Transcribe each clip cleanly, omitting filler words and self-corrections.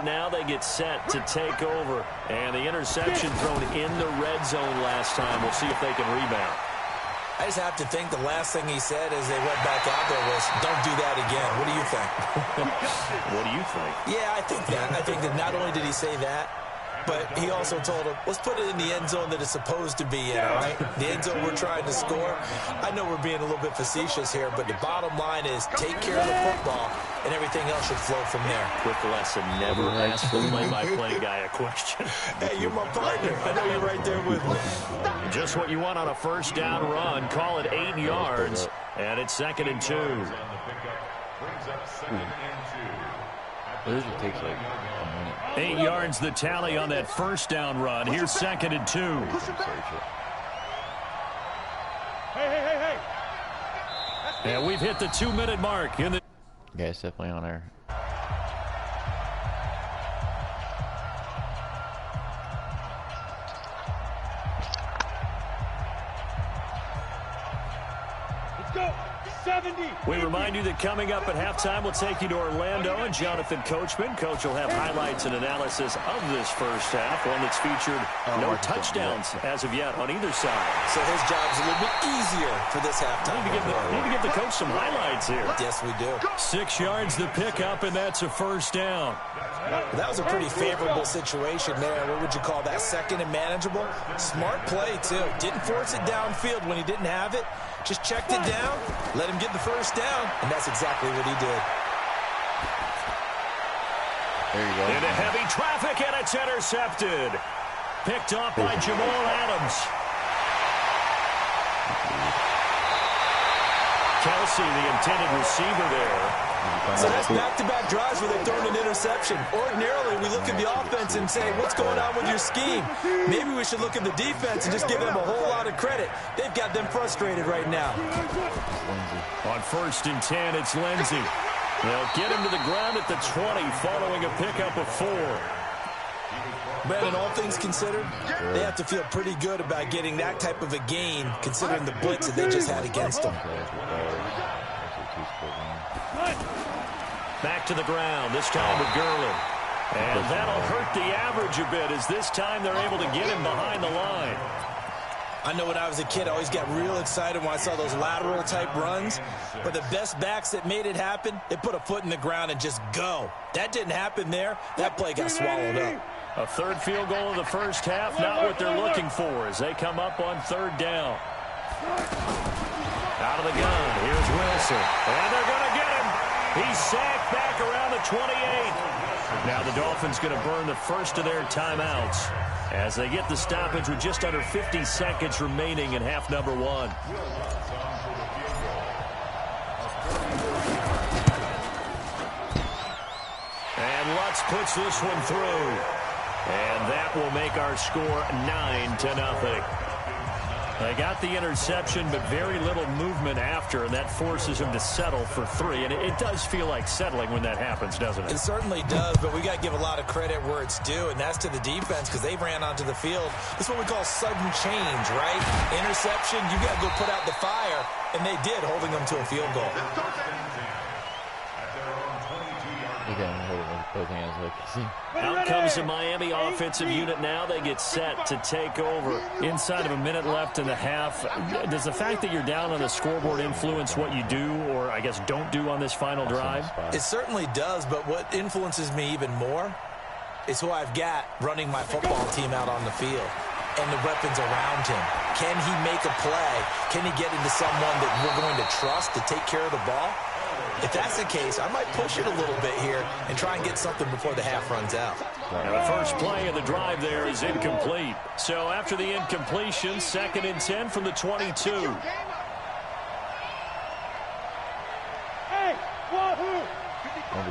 Now they get set to take over. And the interception thrown in the red zone last time. We'll see if they can rebound. I just have to think the last thing he said as they went back out there was, don't do that again. What do you think? What do you think? Yeah, I think that. I think that not only did he say that, but he also told him, let's put it in the end zone that it's supposed to be in, all right? The end zone we're trying to score. I know we're being a little bit facetious here, but the bottom line is take care of the football, and everything else should flow from there. Quick lesson, never ask the play-by-play guy a question. Hey, you're my partner. I know you're right there with me. Just what you want on a first down run. Call it 8 yards, and it's 2nd and 2. What does it take like a minute? 8 yards the tally on that first down run. Here's 2nd and 2. Hey. And we've hit the 2-minute mark in the. Yeah, it's definitely on air. Let's go. 70. We remind you that coming up at halftime, we'll take you to Orlando and Jonathan Coachman. Coach will have highlights and analysis of this first half, one that's featured no touchdowns as of yet on either side. So his job's a little bit easier for this halftime. We need to give the coach some highlights here. Yes, we do. 6 yards the pickup, and that's a first down. That was a pretty favorable situation there. What would you call that? Second and manageable? Smart play, too. Didn't force it downfield when he didn't have it. Just checked it down, let him get the first down, and that's exactly what he did. There you go. Into heavy traffic, and it's intercepted. Picked off by Jamal Adams. Kelsey, the intended receiver there. So that's back-to-back drives where they've thrown an interception. Ordinarily, we look at the offense and say, what's going on with your scheme? Maybe we should look at the defense and just give them a whole lot of credit. They've got them frustrated right now. On 1st and 10, it's Lindsey. They'll get him to the ground at the 20 following a pickup of 4. Brandon, all things considered, they have to feel pretty good about getting that type of a gain considering the blitz that they just had against them. Back to the ground, this time with Gurley. And that'll hurt the average a bit as this time they're able to get him behind the line. I know when I was a kid, I always got real excited when I saw those lateral-type runs. But the best backs that made it happen, they put a foot in the ground and just go. That didn't happen there. That play got swallowed up. A third field goal in the first half, not what they're looking for as they come up on 3rd down. Out of the gun, here's Wilson. And they're going to get him. He's sacked back around the 28. Now the Dolphins going to burn the first of their timeouts as they get the stoppage with just under 50 seconds remaining in half number 1. And Lutz puts this one through. And that will make our score 9-0. They got the interception, but very little movement after, and that forces him to settle for 3. And it does feel like settling when that happens, doesn't it? It certainly does, but we got to give a lot of credit where it's due, and that's to the defense because they ran onto the field. This is what we call sudden change, right? Interception, you got to go put out the fire, and they did, holding them to a field goal. Out comes the Miami offensive unit now. They get set to take over. Inside of a minute left in the half. Does the fact that you're down on the scoreboard influence what you do or, I guess, don't do on this final drive? It certainly does, but what influences me even more is who I've got running my football team out on the field and the weapons around him. Can he make a play? Can he get into someone that we're going to trust to take care of the ball? If that's the case, I might push it a little bit here and try and get something before the half runs out. And the first play of the drive there is incomplete. So after the incompletion, 2nd and 10 from the 22. Hey, wahoo!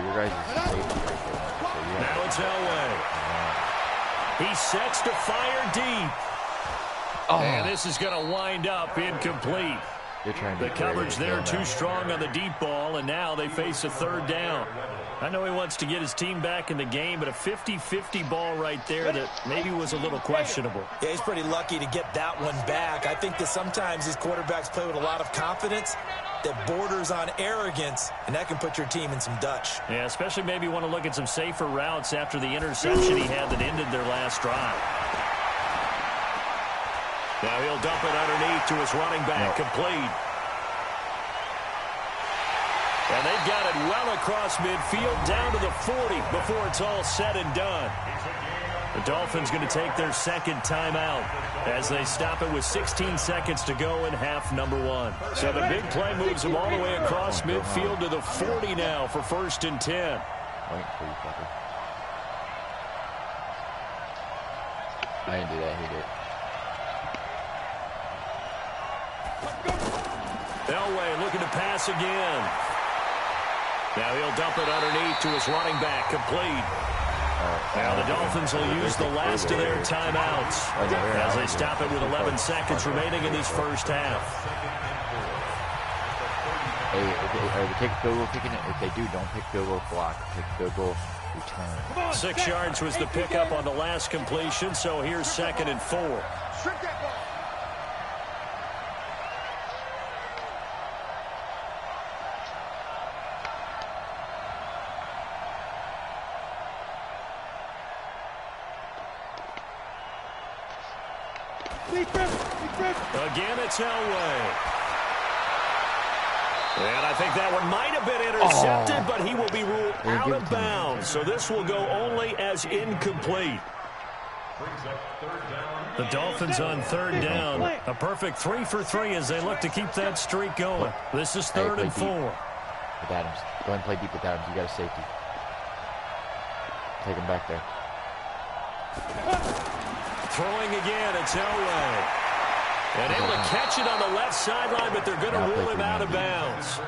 Your guys' safety right there. So Now it's Elway. He sets to fire deep. And this is going to wind up incomplete. The coverage there too strong on the deep ball, and now they face a 3rd down. I know he wants to get his team back in the game, but a 50-50 ball right there that maybe was a little questionable. Yeah, he's pretty lucky to get that one back. I think that sometimes these quarterbacks play with a lot of confidence. that borders on arrogance, and that can put your team in some Dutch. Yeah, especially maybe you want to look at some safer routes after the interception he had that ended their last drive. Now he'll dump it underneath to his running back, complete. And they've got it well across midfield, down to the 40 before it's all said and done. The Dolphins going to take their second timeout as they stop it with 16 seconds to go in half number 1. So the big play moves them all the way across midfield to the 40 now for 1st and 10. I didn't do that, he did. Elway looking to pass again. Now he'll dump it underneath to his running back, complete. Now the Dolphins will use the last of their timeouts as they stop it with 11 seconds remaining in this first half. Hey, if they take field goal kicking it, if they do, don't pick field goal block, pick field goal return. 6 yards was the pickup on the last completion, so here's 2nd and 4. Again, it's Elway. And I think that one might have been intercepted, but he will be ruled out of bounds. So this will go only as incomplete. The Dolphins on 3rd down. A perfect 3 for 3 as they look to keep that streak going. This is 3rd and 4. With Adams. Go ahead and play deep with Adams. You got a safety. Take him back there. Throwing again, it's Elway. And able to catch it on the left sideline, but they're going to rule him out of bounds.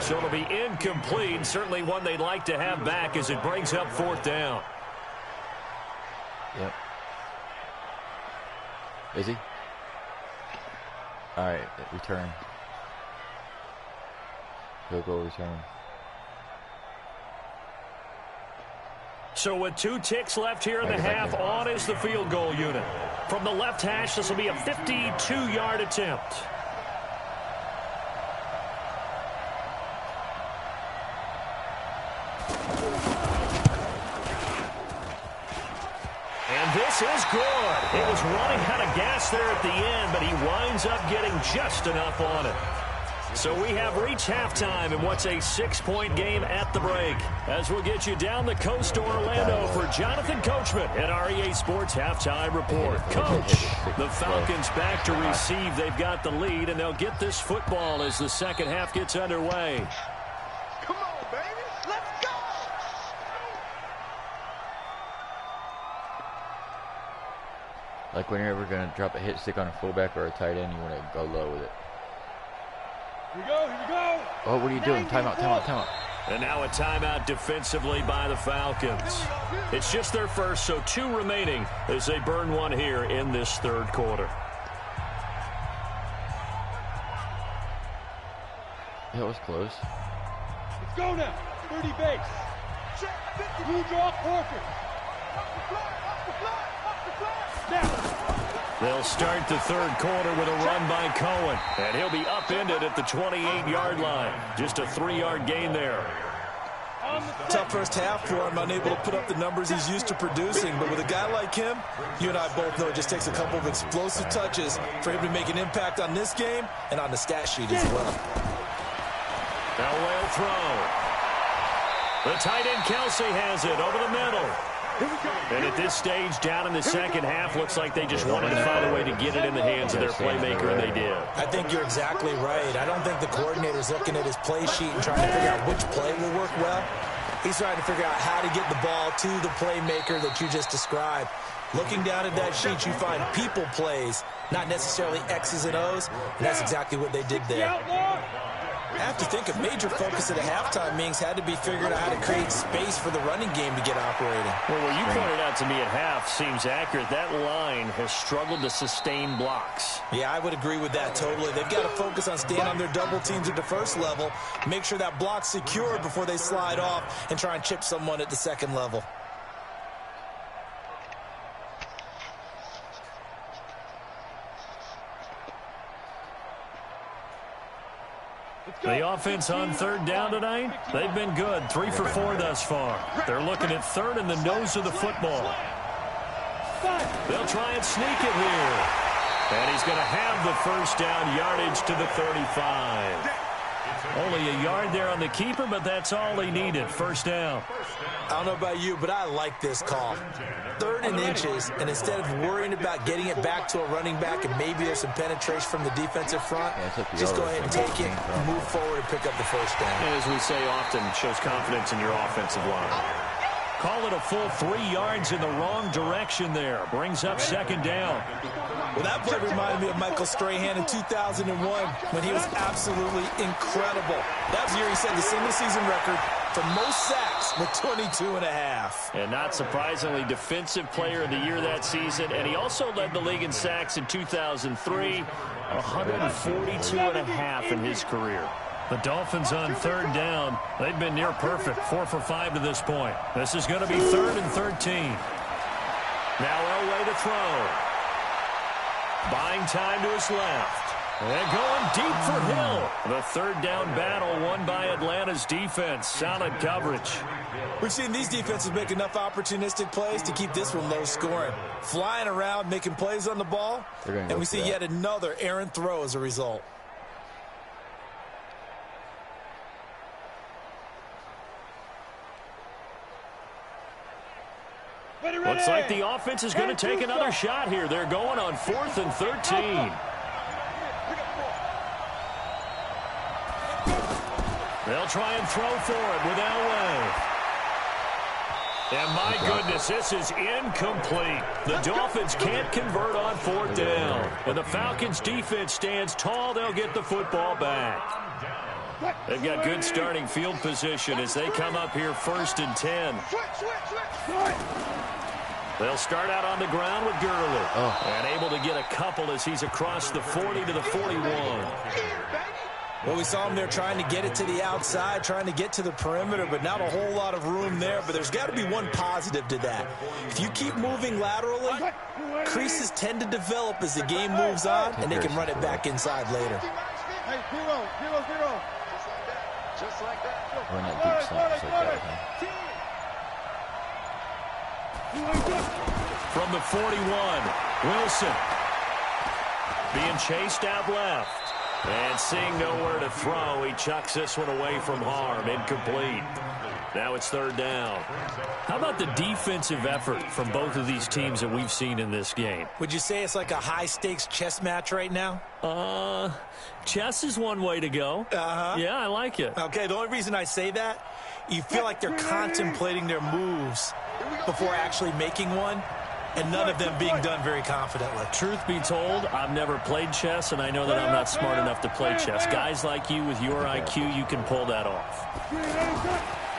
So it'll be incomplete. Certainly one they'd like to have back as it brings up 4th down. Yep. Is he? All right, return. Field goal return. So with 2 ticks left here in the half, on is the field goal unit. From the left hash, this will be a 52-yard attempt. And this is good. It was running out of gas there at the end, but he winds up getting just enough on it. So we have reached halftime in what's a 6-point game at the break. As we'll get you down the coast to Orlando for Jonathan Coachman at our EA Sports Halftime Report. Coach, the Falcons back to receive. They've got the lead, and they'll get this football as the second half gets underway. Come on, baby. Let's go. Like when you're ever going to drop a hit stick on a fullback or a tight end, you want to go low with it. Here we go, here we go. Oh, what are you doing? Timeout, timeout, timeout. And now a timeout defensively by the Falcons. It's just their first, so 2 remaining as they burn one here in this 3rd quarter. That was close. Let's go now. 30 base. Blue draw quarter. Now. They'll start the 3rd quarter with a run by Cohen. And he'll be upended at the 28-yard line. Just a 3-yard gain there. Tough first half for him, unable to put up the numbers he's used to producing. But with a guy like him, you and I both know it just takes a couple of explosive touches for him to make an impact on this game and on the stat sheet as well. Elway will throw. The tight end Kelsey has it over the middle. And at this stage, down in the second half, looks like they just wanted to find a way to get it in the hands of their playmaker, and they did. I think you're exactly right. I don't think the coordinator's looking at his play sheet and trying to figure out which play will work well. He's trying to figure out how to get the ball to the playmaker that you just described. Looking down at that sheet, you find people plays, not necessarily X's and O's, and that's exactly what they did there. I have to think a major focus at the halftime meetings had to be figuring out how to create space for the running game to get operating. Well, what you pointed out to me at half seems accurate. That line has struggled to sustain blocks. Yeah, I would agree with that totally. They've got to focus on staying on their double teams at the first level, make sure that block's secured before they slide off and try and chip someone at the second level. Let's The offense on third down tonight, they've been good. 3 for 4 thus far. They're looking at third in the nose of the football. They'll try and sneak it here. And he's going to have the first down, yardage to the 35. Only a yard there on the keeper, but that's all he needed. First down. I don't know about you, but I like this call. 3rd and inches, and instead of worrying about getting it back to a running back and maybe there's some penetration from the defensive front, just go ahead and take it, move forward, and pick up the first down. And as we say often, shows confidence in your offensive line. Call it a full 3 yards in the wrong direction there. Brings up second down. Well, that play reminded me of Michael Strahan in 2001 when he was absolutely incredible. That was the year he set the single-season record for most sacks with 22.5. And not surprisingly, Defensive Player of the Year that season. And he also led the league in sacks in 2003, 142.5 in his career. The Dolphins on third down. They've been near perfect, 4 for 5 to this point. This is going to be 3rd and 13. Now Elway to throw. Buying time to his left. And going deep for Hill. The third down battle won by Atlanta's defense. Solid coverage. We've seen these defenses make enough opportunistic plays to keep this one low scoring. Flying around, making plays on the ball. And we see yet another errant throw as a result. Looks like the offense is going to take another shot here. They're going on 4th and 13. They'll try and throw for it with Elway. And my goodness, this is incomplete. The Dolphins can't convert on 4th down. And the Falcons' defense stands tall. They'll get the football back. They've got good starting field position as they come up here 1st and 10. They'll start out on the ground with Gurley. And able to get a couple as he's across the 40 to the 41. Well, we saw him there trying to get it to the outside, trying to get to the perimeter, but not a whole lot of room there. But there's got to be one positive to that. If you keep moving laterally, creases tend to develop as the game moves on, and they can run it back inside later. Hey, 0, 0, 0. Just like that. Run that deep slot just like that, huh? From the 41, Wilson being chased out left. And seeing nowhere to throw, he chucks this one away from harm. Incomplete. Now it's 3rd down. How about the defensive effort from both of these teams that we've seen in this game? Would you say it's like a high-stakes chess match right now? Chess is one way to go. Yeah, I like it. Okay, the only reason I say that, you feel like they're contemplating their moves before actually making one, and none of them being done very confidently. Truth be told, I've never played chess, and I know that I'm not smart enough to play chess. Guys like you with your IQ, you can pull that off.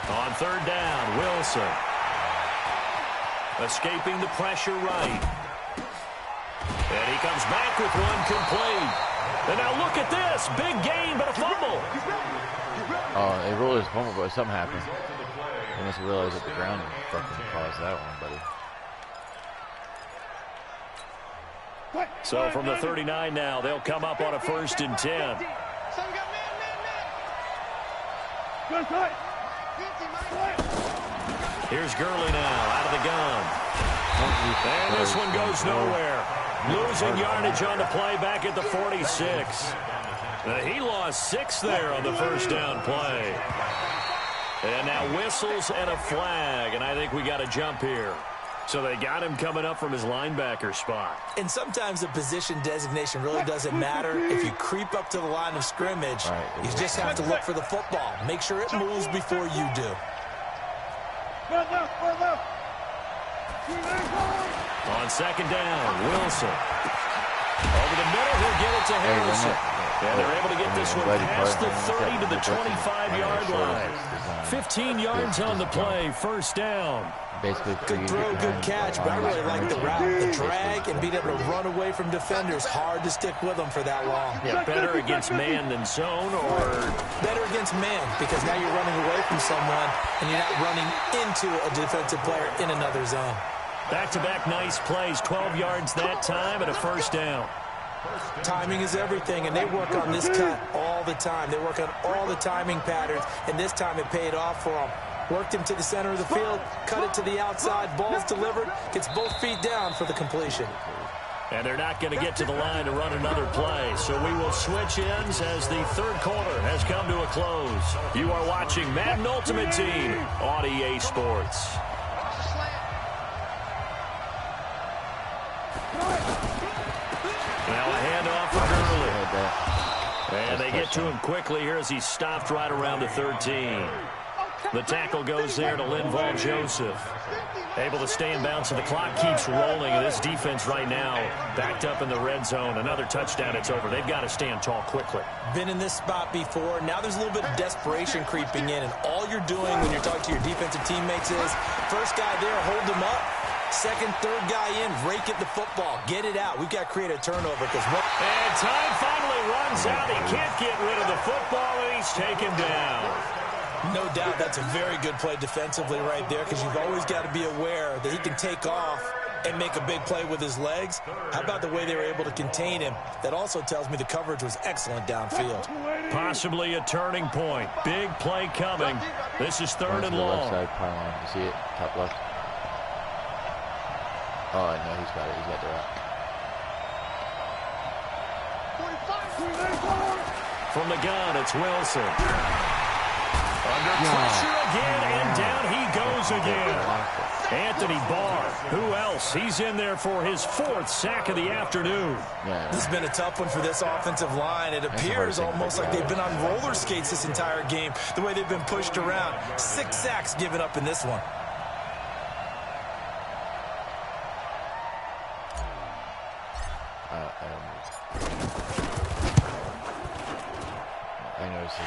On 3rd down, Wilson. Escaping the pressure right. And he comes back with one complete. And now look at this. Big gain, but a fumble. They rolled his fumble, but something happened. They must have realized that the ground fucking caused that one, buddy. So from the 39 now, they'll come up on a 1st and 10. Here's Gurley now out of the gun. And this one goes nowhere. Losing yardage on the play back at the 46. He lost 6 there on the 1st down play. And now whistles and a flag, and I think we got a jump here. So they got him coming up from his linebacker spot. And sometimes the position designation really doesn't matter. If you creep up to the line of scrimmage, you just have to look for the football. Make sure it moves before you do. On 2nd down, Wilson. Over the middle, he'll get it to Harrison. And they're able to get this one past the 30 to the 25-yard line. 15 yards on the play, 1st down. Basically, good throw, good catch, but I really like the route. The drag and being able to run away from defenders, hard to stick with them for that long. Yeah, better against man than zone, or? Better against man, because now you're running away from someone and you're not running into a defensive player in another zone. Back-to-back nice plays, 12 yards that time and a 1st down. Timing is everything, and they work on this cut all the time. They work on all the timing patterns, and this time it paid off for them. Worked him to the center of the field, cut it to the outside, ball's delivered, gets both feet down for the completion. And they're not going to get to the line to run another play, so we will switch ends as the third quarter has come to a close. You are watching Madden Ultimate Team on EA Sports. Now a handoff for Gurley. And they get to him quickly here as he's stopped right around the 13. The tackle goes there to Linval Joseph. Able to stay in bounds, so the clock keeps rolling. This defense right now backed up in the red zone. Another touchdown, it's over. They've got to stand tall quickly. Been in this spot before. Now there's a little bit of desperation creeping in, and all you're doing when you're talking to your defensive teammates is first guy there, hold him up. Second, third guy in, rake at the football. Get it out. We've got to create a turnover. And time finally runs out. He can't get rid of the football, and he's taken down. No doubt that's a very good play defensively right there, because you've always got to be aware that he can take off and make a big play with his legs. How about the way they were able to contain him? That also tells me the coverage was excellent downfield. Possibly a turning point. Big play coming. This is third and long. Left side pylon. You see it? Top left. Oh, no, he's got it. He's got the route. From the gun, it's Wilson. Under pressure again, and down he goes again. Anthony Barr, who else? He's in there for his fourth sack of the afternoon. Yeah. This has been a tough one for this offensive line. It appears almost like they've been on roller skates this entire game, the way they've been pushed around. 6 sacks given up in this one.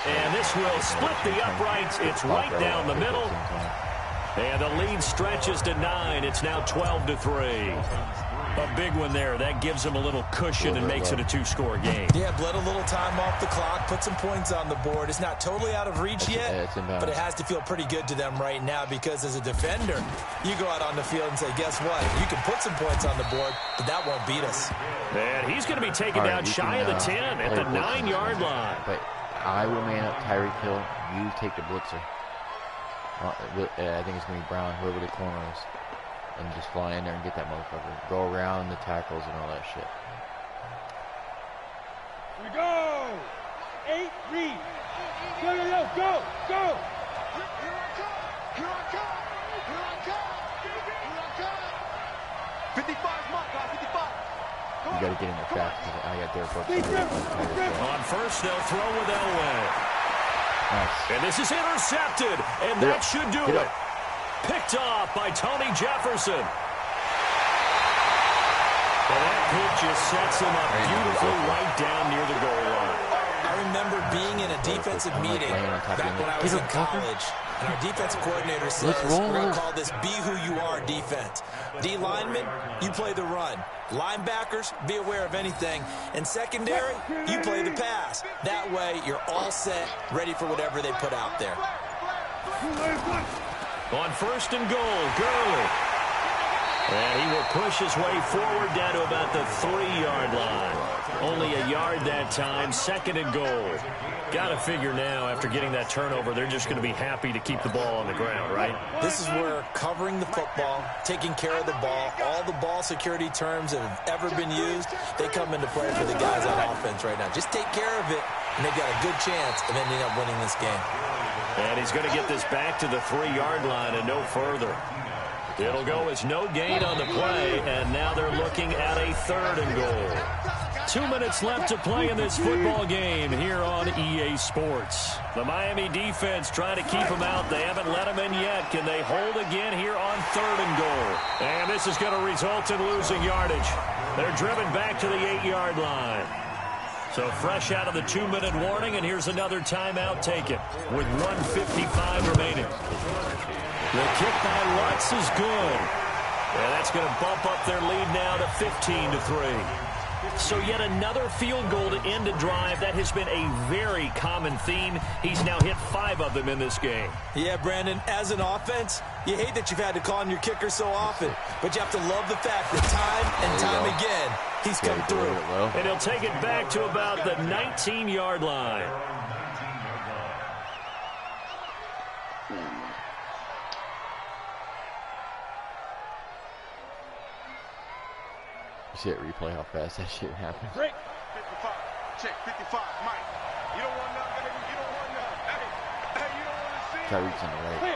And this will split the uprights. It's right down the middle. And the lead stretches to 9. It's now 12-3. A big one there. That gives them a little cushion and makes it a 2-score game. Yeah, bled a little time off the clock, put some points on the board. It's not totally out of reach yet, but it has to feel pretty good to them right now, because as a defender, you go out on the field and say, guess what? You can put some points on the board, but that won't beat us. And he's going to be taken down shy of the 10 at the 9-yard line. But I will man up Tyreek Hill. You take the blitzer. I think it's going to be Brown, whoever the corner is. And just fly in there and get that motherfucker. Go around the tackles and all that shit. Here we go! 8 read. Go, go, go, go, go! Here I come! Here I come! Here I come! Here I come! 55's mark, guys, 55. You got to get in there fast, because I got there for On first, they'll throw with Elway. Nice. And this is intercepted, and that should do it. Picked off by Tony Jefferson. And that pitch just sets him up beautifully right down near the goal line. I remember being in a defensive meeting back when I was in college, and our defensive coordinator says, we're going to call this be who you are defense. D linemen, you play the run. Linebackers, be aware of anything. And secondary, you play the pass. That way, you're all set, ready for whatever they put out there. On first and goal, Gurley. And he will push his way forward down to about the 3-yard line. Only a yard that time, second and goal. Got to figure now, after getting that turnover, they're just going to be happy to keep the ball on the ground, right? This is where covering the football, taking care of the ball, all the ball security terms that have ever been used, they come into play for the guys on offense right now. Just take care of it, and they've got a good chance of ending up winning this game. And he's going to get this back to the 3-yard line and no further. It'll go as no gain on the play, and now they're looking at a third and goal. 2 minutes left to play in this football game here on EA Sports. The Miami defense trying to keep them out. They haven't let them in yet. Can they hold again here on third and goal? And this is going to result in losing yardage. They're driven back to the 8-yard line. So fresh out of the 2-minute warning, and here's another timeout taken with 1:55 remaining. The kick by Lutz is good. And that's going to bump up their lead now to 15-3. So yet another field goal to end a drive. That has been a very common theme. He's now hit 5 of them in this game. Yeah, Brandon, as an offense, you hate that you've had to call on your kicker so often, but you have to love the fact that time and time again, he's come through. And he'll take it back to about the 19-yard line. You see it replay how fast that shit happens. Break. 55. Check 55. Mike. You don't want none, baby. You don't want none. Hey, you don't want to see. Tyreek's on the right.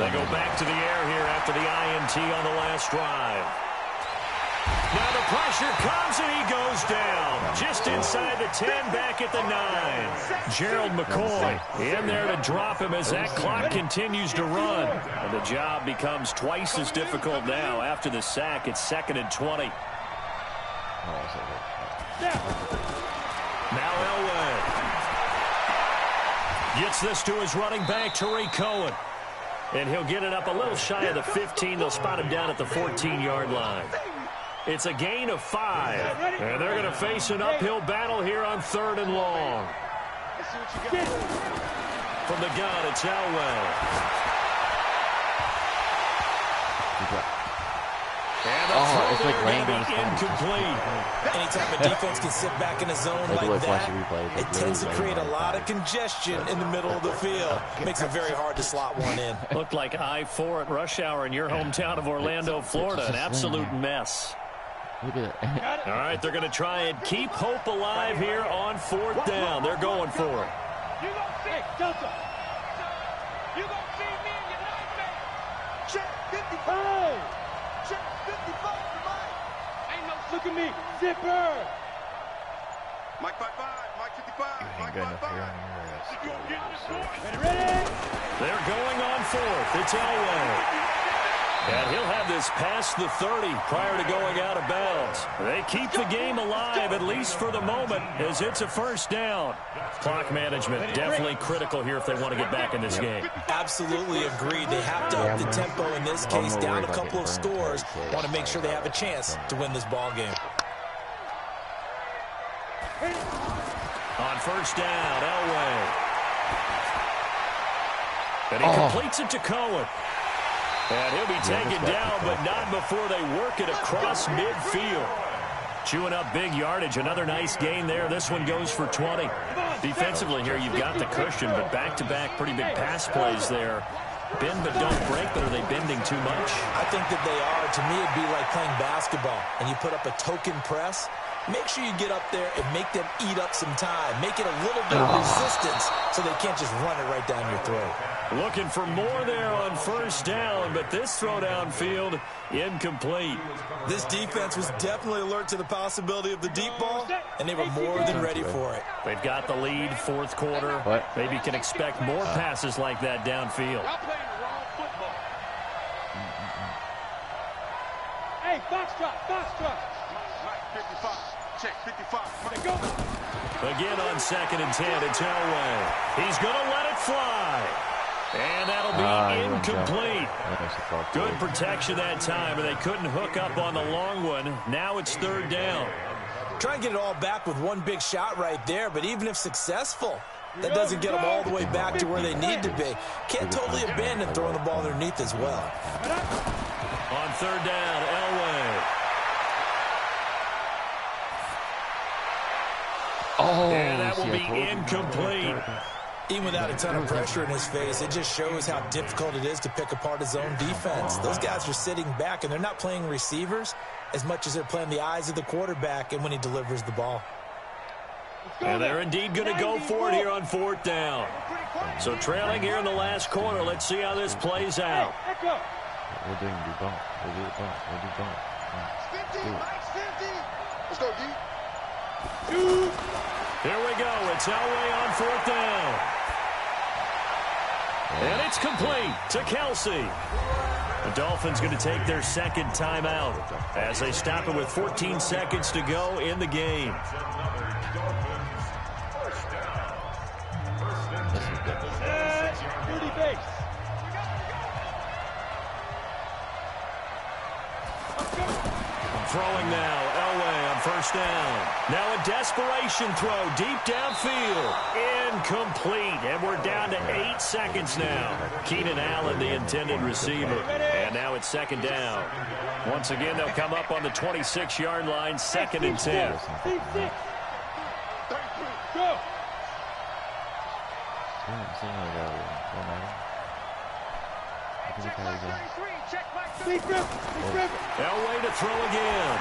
They go back to the air here after the INT on the last drive. Now the pressure comes and he goes down. Just inside the 10, back at the 9. Gerald McCoy in there to drop him as that clock continues to run. And the job becomes twice as difficult now. After the sack, it's 2nd and 20. Now Elway gets this to his running back, Tariq Cohen. And he'll get it up a little shy of the 15. They'll spot him down at the 14-yard line. It's a gain of 5. And they're going to face an uphill battle here on 3rd and long. From the gun, it's Elway. And it's like laying on his incomplete. Anytime a defense can sit back in a zone like that, it tends to create a lot of congestion in the middle of the field. Makes it very hard to slot one in. Looked like I-4 at rush hour in your hometown of Orlando, Florida. An absolute mess. Look at that. All right, they're going to try and keep hope alive here on 4th down. They're going for it. You gonna see Delta. You gonna see me in your nightmare. Check 55. Check 55 for Mike. Ain't no look at me. Zipper. Mike 55. Mike 55. Mike 55. You gonna get this one? Ready? They're going on 4th. It's Elway. And he'll have this past the 30 prior to going out of bounds. They keep the game alive, at least for the moment, as it's a 1st down. Clock management definitely critical here if they want to get back in this game. Absolutely agreed. They have to up the tempo in this case, down a couple of scores. Want to make sure they have a chance to win this ball game. On 1st down, Elway. And he completes it to Cohen. And he'll be taken down, but not before they work it across midfield. Chewing up big yardage. Another nice gain there. This one goes for 20. Defensively here, you've got the cushion, but back-to-back pretty big pass plays there. Bend but don't break, but are they bending too much? I think that they are. To me, it'd be like playing basketball, and you put up a token press. Make sure you get up there and make them eat up some time. Make it a little bit of resistance so they can't just run it right down your throat. Looking for more there on 1st down, but this throw downfield incomplete. This defense was definitely alert to the possibility of the deep ball, and they were more than ready for it. They've got the lead, 4th quarter. Maybe can expect more passes like that downfield. Y'all playing the wrong football. Hey, Foxtrot. Mike 55. Check 55. Go. Again on 2nd and 10, it's Elway. He's going to let it fly. And that'll be incomplete. Good protection that time, and they couldn't hook up on the long one. Now it's 3rd down. Try and get it all back with one big shot right there, but even if successful, that doesn't get them all the way back to where they need to be. Can't totally abandon throwing the ball underneath as well. On 3rd down, Elway. And that will be incomplete. Even without a ton of pressure in his face, it just shows how difficult it is to pick apart his own defense. Those guys are sitting back, and they're not playing receivers as much as they're playing the eyes of the quarterback and when he delivers the ball. And they're indeed going to go for it here on 4th down. So trailing here in the last quarter. Let's see how this plays out. We're doing the bump. We'll do the bump. We'll do the bump. 50, Mike's 50. Let's go, D. Here we go. It's Elway on 4th down. And it's complete to Kelsey. The Dolphins going to take their 2nd timeout as they stop it with 14 seconds to go in the game. Dirty base. throwing now. Elway on first down. Now a desperation throw deep downfield. Incomplete. And we're down to 8 seconds now. Keenan Allen, the intended receiver. And now it's second down. Once again, they'll come up on the 26-yard line, second and 10. Go. Elway to throw again.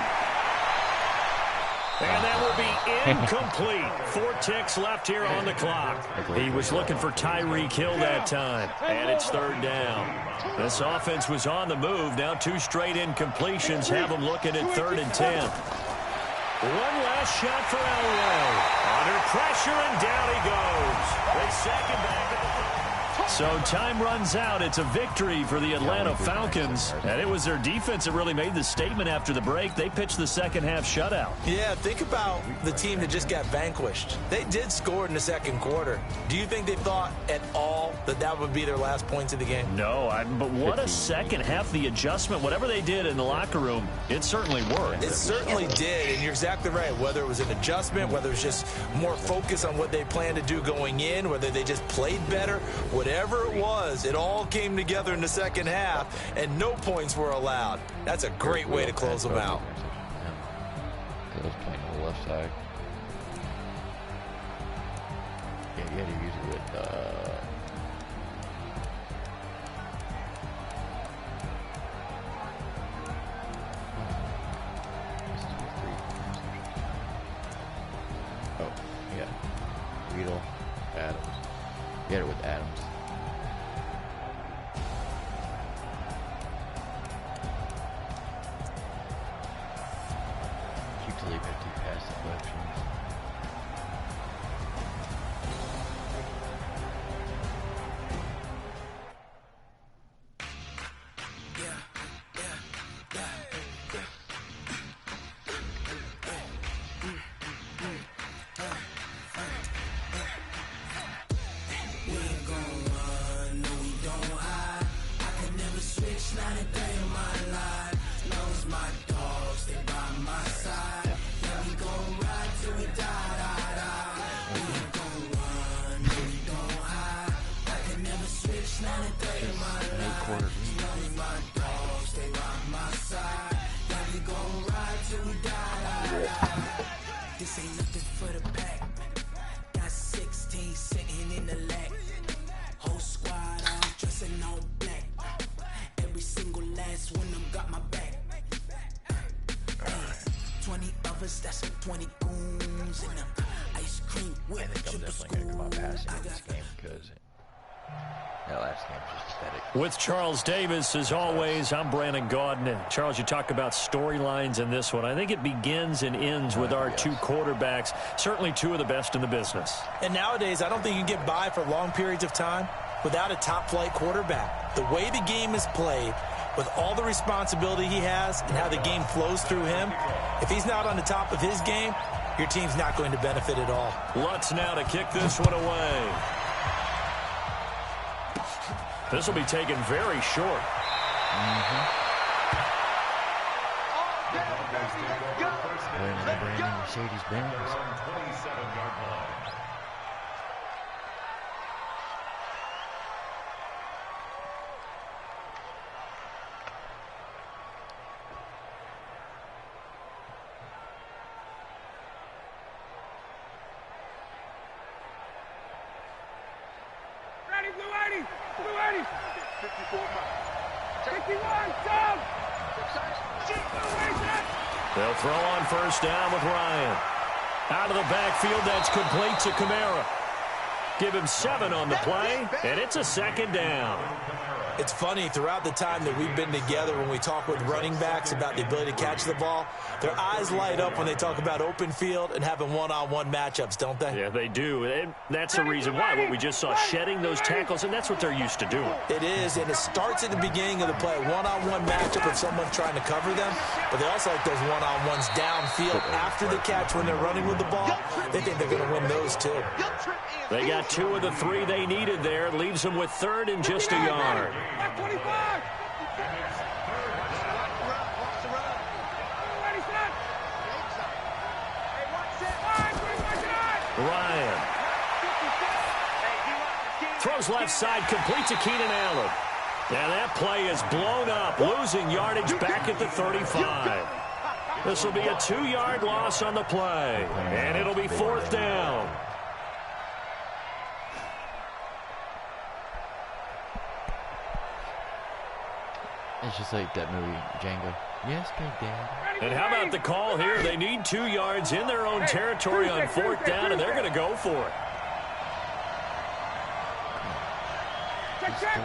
And that will be incomplete. 4 ticks left here on the clock. He was looking for Tyreek Hill that time. And it's third down. This offense was on the move. Now 2 straight incompletions have them looking at third and 10. One last shot for Elway. Under pressure, and down he goes. With second back at the 30. So time runs out. It's a victory for the Atlanta Falcons. And it was their defense that really made the statement after the break. They pitched the second half shutout. Yeah, think about the team that just got vanquished. They did score in the second quarter. Do you think they thought at all that that would be their last points of the game? No, but what a second half. The adjustment, whatever they did in the locker room, it certainly worked. It certainly did, and you're exactly right. Whether it was an adjustment, whether it was just more focus on what they planned to do going in, whether they just played better, whatever it was, it all came together in the second half, and no points were allowed. That's a great way to close them out. He was playing on the left side. Yeah, you had to use it with Weedle, Adams. You had it with Adams. Usually 50 pass deflections. This ain't nothing for the pack. Got 16 sitting in the lag. Whole squad all dressing all black. Every single last one of them got my back. 20 of us, that's 20 goons in them. Ice cream whip, triple school. I got this game because that last game was just pathetic. With Charles Davis, as always, I'm Brandon Gaudin. Charles, you talk about storylines in this one. I think it begins and ends with our 2 quarterbacks, certainly 2 of the best in the business. And nowadays, I don't think you can get by for long periods of time without a top-flight quarterback. The way the game is played, with all the responsibility he has and how the game flows through him, if he's not on the top of his game, your team's not going to benefit at all. Lutz now to kick this one away. This will be taken very short. Mercedes-Benz. Ready, blue 80! Blue 80! 54 miles. 51, down! They'll throw on first down with Ryan. Out of the backfield, that's complete to Kamara. Give him 7 on the play, and it's a second down. It's funny, throughout the time that we've been together, when we talk with running backs about the ability to catch the ball, their eyes light up when they talk about open field and having one-on-one matchups, don't they? Yeah, they do. And that's the reason why. What we just saw, shedding those tackles, and that's what they're used to doing. It is, and it starts at the beginning of the play. One-on-one matchup if someone's trying to cover them, but they also like those one-on-ones downfield after the catch when they're running with the ball. They think they're going to win those, too. They got 2 of the 3 they needed there. Leaves them with third and just a yard. 25! Throws left side, complete to Keenan Allen. And that play is blown up, losing yardage back at the 35. This will be a 2-yard loss on the play, and it'll be 4th down. It's just like that movie, Django. Yes, good dad. And how about the call here? They need 2 yards in their own territory on 4th down, and they're going to go for it. Check.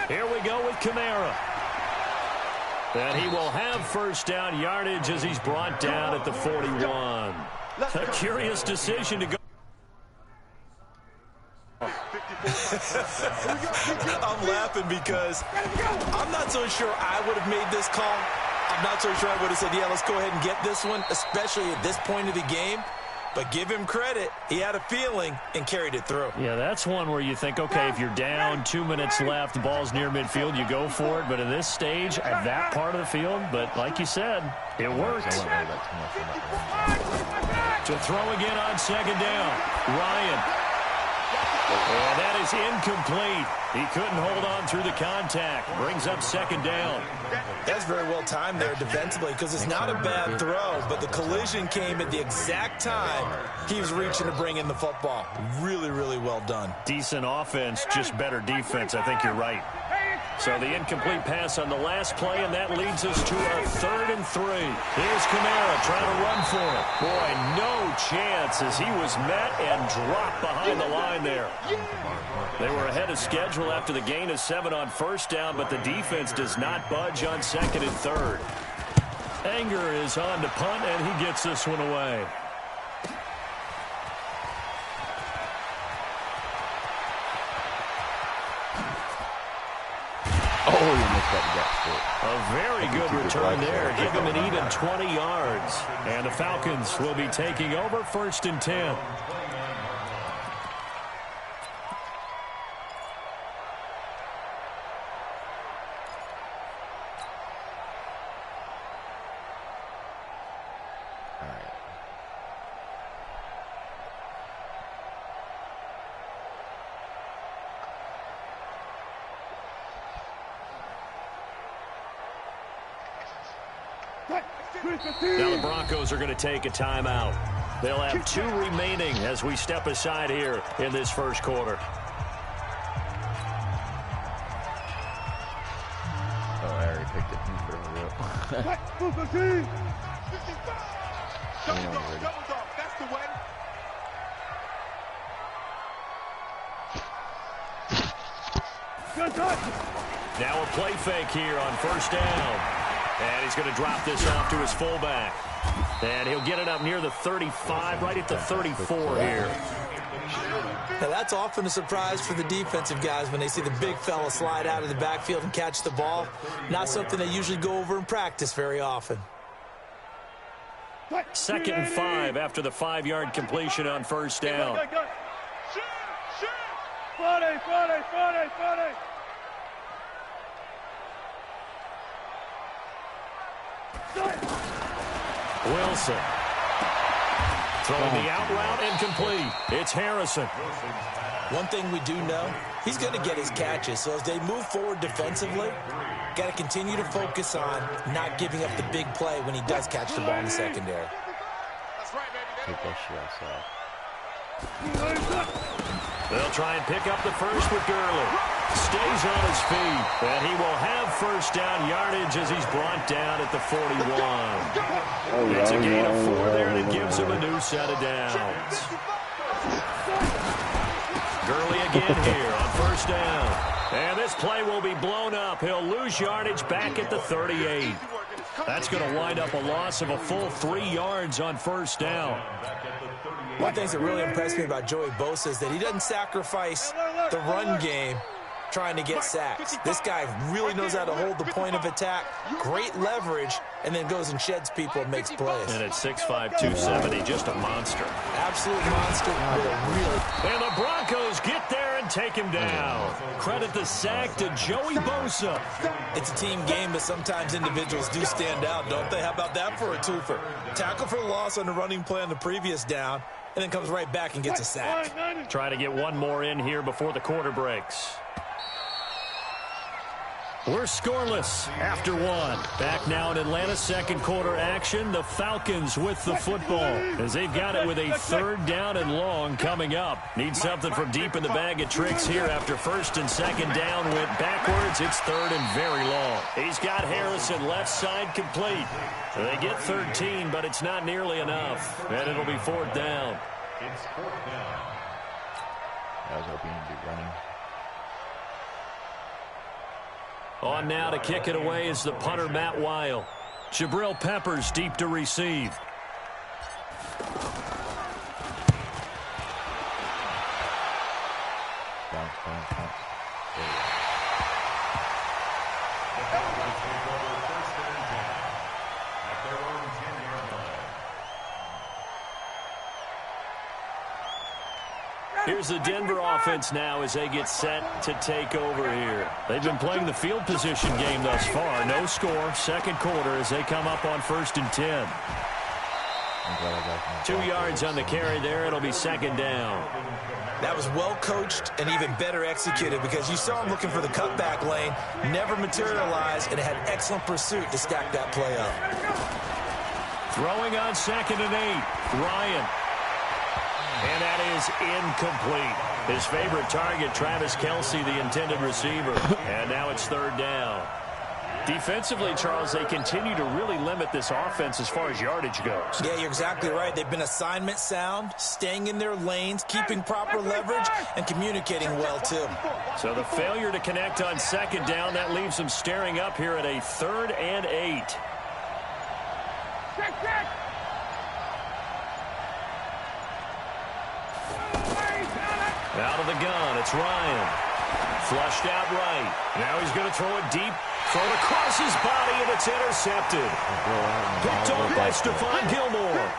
Here we go with Kamara. And he will have 1st down yardage as he's brought down at the 41. A curious decision to go. I'm laughing because I'm not so sure I would have made this call. I'm not so sure I would have said, yeah, let's go ahead and get this one, especially at this point of the game. But give him credit. He had a feeling and carried it through. Yeah, that's one where you think, okay, if you're down, 2 minutes left, the ball's near midfield, you go for it. But in this stage, at that part of the field, but like you said, it worked. To throw again on 2nd down, Ryan. And that is incomplete. He couldn't hold on through the contact. Brings up 2nd down. That's very well timed there defensively because it's not a bad throw, but the collision came at the exact time he was reaching to bring in the football. Really, really well done. Decent offense, just better defense. I think you're right. So the incomplete pass on the last play, and that leads us to a 3rd and 3. Here's Kamara trying to run for it. Boy, no chance as he was met and dropped behind the line there. They were ahead of schedule after the gain of 7 on 1st down, but the defense does not budge on 2nd and 3rd. Anger is on to punt, and he gets this one away. Oh, he missed that gap. A very good return there. Give him an even 20 yards. And the Falcons will be taking over 1st and 10. Now the Broncos are going to take a timeout. They'll have 2 remaining as we step aside here in this 1st quarter. Oh, I already picked it. That's the way. Now a play fake here on 1st down. And he's going to drop this off to his fullback. And he'll get it up near the 35, right at the 34 here. Now that's often a surprise for the defensive guys when they see the big fella slide out of the backfield and catch the ball. Not something they usually go over in practice very often. 2nd and 5 after the 5-yard completion on 1st down. Wilson throwing the out route incomplete. It's Harrison. One thing we do know, he's going to get his catches. So as they move forward defensively, got to continue to focus on not giving up the big play when he does catch the ball in the secondary. Take that shit outside. They'll try and pick up the first with Gurley. Stays on his feet, and he will have 1st down yardage as he's brought down at the 41. It's a gain of 4 there, and it gives him a new set of downs. Gurley again here on 1st down. And this play will be blown up. He'll lose yardage back at the 38. That's going to wind up a loss of a full 3 yards on 1st down. One thing that really impressed me about Joey Bosa is that he doesn't sacrifice the run game trying to get sacks. This guy really knows how to hold the point of attack, great leverage, and then goes and sheds people and makes plays. And at 6'5", 270, just a monster. Absolute monster. And the Broncos get there and and take him down. Credit the sack to Joey Bosa. It's a team game, but sometimes individuals do stand out, don't they? How about that for a twofer? Tackle for loss on the running play on the previous down, and then comes right back and gets a sack. Try to get one more in here before the quarter breaks. We're scoreless after one. Back now in Atlanta's second quarter action. The Falcons with the football as they've got it with a 3rd down and long coming up. Need something from deep in the bag of tricks here after 1st and 2nd down went backwards. It's 3rd and very long. He's got Harrison left side complete. They get 13, but it's not nearly enough. And it'll be 4th down. It's 4th down. I was hoping he'd be running. On now to kick it away is the punter, Matt Weil. Jabril Peppers deep to receive. Bounce. Here's the Denver offense now as they get set to take over here. They've been playing the field position game thus far. No score, second quarter as they come up on 1st and 10. 2 yards on the carry there. It'll be 2nd down. That was well coached and even better executed because you saw him looking for the cutback lane, never materialized, and had excellent pursuit to stack that play up. Throwing on 2nd and 8. Ryan. And that is incomplete. His favorite target, Travis Kelce, the intended receiver. And now it's 3rd down. Defensively, Charles, they continue to really limit this offense as far as yardage goes. Yeah, you're exactly right. They've been assignment sound, staying in their lanes, keeping proper leverage, and communicating well, too. So the failure to connect on 2nd down, that leaves them staring up here at a 3rd and 8. Out of the gun, it's Ryan. Flushed out right. Now he's going to throw it deep. Throw it across his body, and it's intercepted. Picked off by Stephon Gilmore.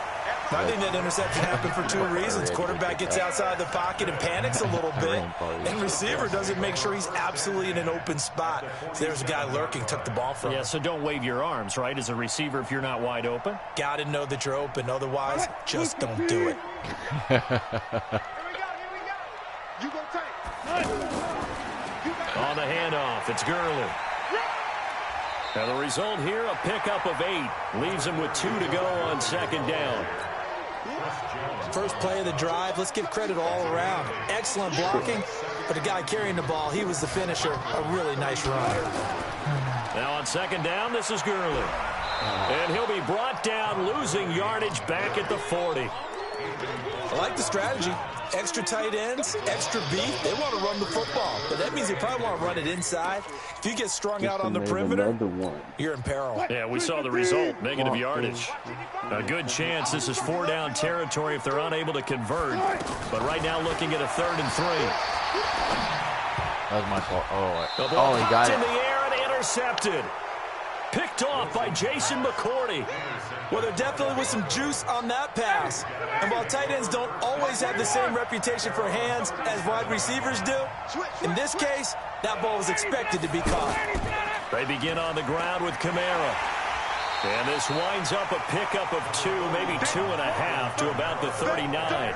I think that interception happened for 2 reasons. Quarterback gets outside the pocket and panics a little bit. And receiver doesn't make sure he's absolutely in an open spot. So there's a guy lurking, took the ball from him. Yeah, so don't wave your arms, right, as a receiver if you're not wide open? Got to know that you're open. Otherwise, just don't do it. On the handoff, it's Gurley. And the result here, a pickup of 8. Leaves him with 2 to go on 2nd down. First play of the drive, let's give credit all around. Excellent blocking, but the guy carrying the ball, he was the finisher. A really nice run. Now on 2nd down, this is Gurley. And he'll be brought down, losing yardage back at the 40. I like the strategy. Extra tight ends, extra beef. They want to run the football, but that means they probably want to run it inside. If you get strung out on the perimeter, you're in peril. Yeah, we saw the result, negative yardage. A good chance this is 4-down territory if they're unable to convert. But right now looking at a 3rd and 3. That was my fault. Oh, he got it. In the air and intercepted. Picked off by Jason McCourty. Well, there definitely was some juice on that pass. And while tight ends don't always have the same reputation for hands as wide receivers do, in this case, that ball was expected to be caught. They begin on the ground with Kamara. And this winds up a pickup of 2, maybe 2.5 to about the 39.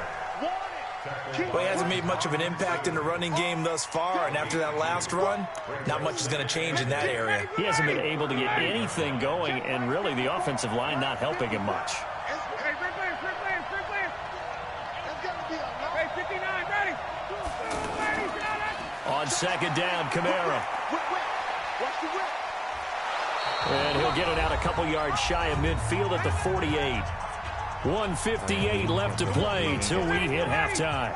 Well, he hasn't made much of an impact in the running game thus far, and after that last run, not much is going to change in that area. He hasn't been able to get anything going, and really the offensive line not helping him much. On 2nd down, Kamara. And he'll get it out a couple yards shy of midfield at the 48. 1:58 left to play till we hit halftime.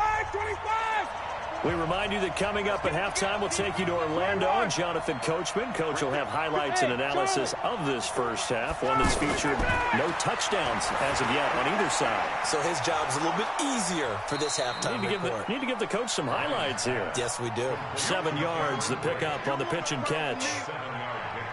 We remind you that coming up at halftime, we'll take you to Orlando and Jonathan Coachman. Coach will have highlights and analysis of this first half, one that's featured no touchdowns as of yet on either side. So his job's a little bit easier for this halftime report. Need to give the coach some highlights here. Yes, we do. 7 yards, the pickup on the pitch and catch.